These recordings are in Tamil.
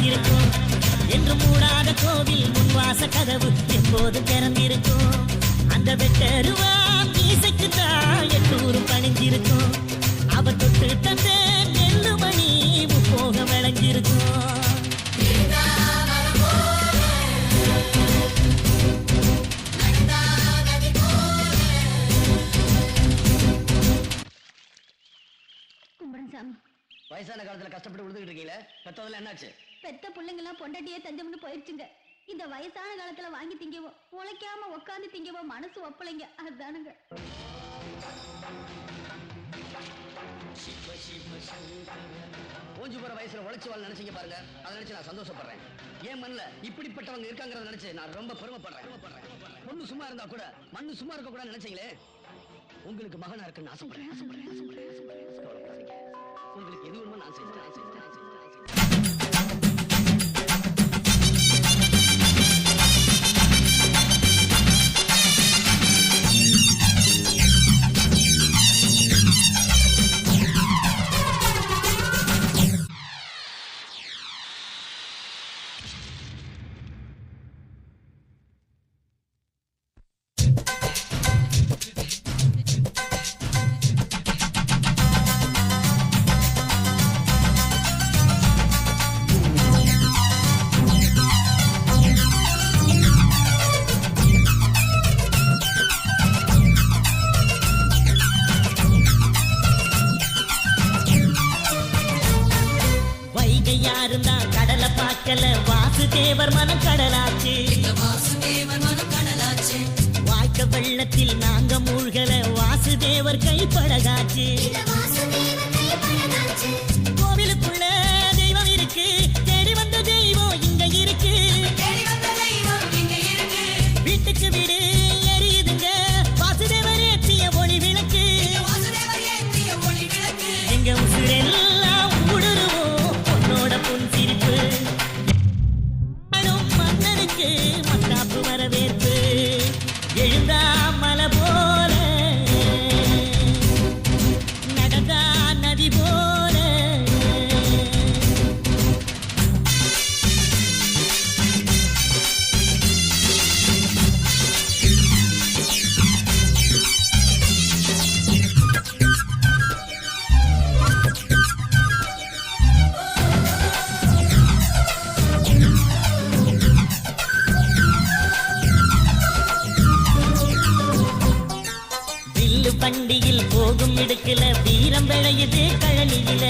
மறைஞ்சிருக்கும். என்று மூடாத கோவில் முன்வாச கதவு எப்போது திறந்திருக்கும். அந்த வெட்டருவா மீசைக்குத்தான் எட்டூரும் பணிஞ்சிருக்கும். அவ தொட்டு தந்த நெல்லு மணி முப்போக விளைஞ்சிருக்கும். வயசான காலத்துல கஷ்டப்பட்டு விழுந்துட்டு இருக்கீங்களே, பெத்தவங்க என்னாச்சு? பெத்த பிள்ளைங்க எல்லாம் பொண்டாட்டியே தஞ்சம்னு போயிடுச்சுங்க. இந்த வயசான காலத்துல வாங்கி திங்கவோ உழைக்காம உட்காந்து திங்கவோ மனசு ஒப்பளைங்க. அதுதானுங்க. ஓஞ்சு போற வயசுல உழைச்சு வாழ நினைச்சீங்க பாருங்க, அதை நினைச்சு நான் சந்தோஷப்படுறேன். ஏன் மண்ணுல இப்படிப்பட்டவங்க இருக்காங்கிறத நினைச்சு நான் ரொம்ப பெருமைப்படுறேன். பொண்ணு சும்மா இருந்தா கூட மண்ணு சும்மா இருக்க கூட நினைச்சீங்களே, உங்களுக்கு மகனா இருக்குன்னு ஆசைப்படுறேன். உங்களுக்கு எது வேணுமோ நான் செஞ்சேன். வாசுதேவர் மனம் கடலாச்சு. வாய்க்க வெள்ளத்தில் நாங்க மூழ்கல வாசுதேவர் கைப்படகாச்சு. கோவிலுக்குள்ள தெய்வம் இருக்கு, தேடி வந்த தெய்வம் இங்க இருக்கு. வீட்டுக்கு வீடு எரியுதுங்க வாசுதேவர் ஏற்றிய ஒளி விளக்கு. எங்க உசுரெல்லாம் ஊடுருவோம் பொண்ணோட பொன் சிரிப்பு. மத்தாப்பு வரவேற்பு எழுந்தா மலை போல நடந்தா நதி போல. வண்டியில் போகும் இடுக்கல வீரம் விளையுது கழனியில.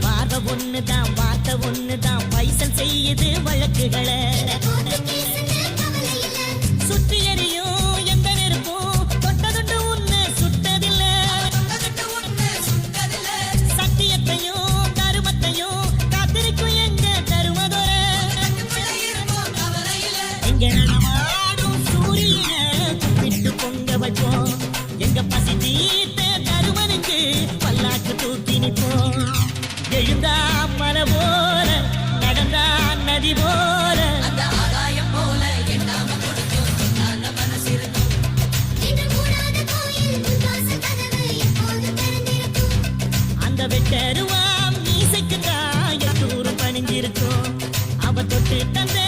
பார்வை ஒண்ணுதான் வார்த்தை ஒண்ணுதான் பைசல் செய்யுது வழக்குகளை. சுற்றி எறியும் எந்த நெருப்பும் தொட்டதுண்டு உன்னை சுட்டதில்லை. சத்தியத்தையும் தருமத்தையும் காத்திருக்கும் எங்க தருமதொர. எங்க நடமாடும் சூரியனை பொங்க வைப்போம். எங்க பசி தீர்த்த தருமனுக்கு பல்லாக்கு தூக்கி நிற்போம். எழுந்தா மலை போல நடந்தா நதி போல அந்த வெட்டருவா மீசைக்குத்தான் எட்டூரும் பணிஞ்சிருக்கும். அவ தொட்டு தந்த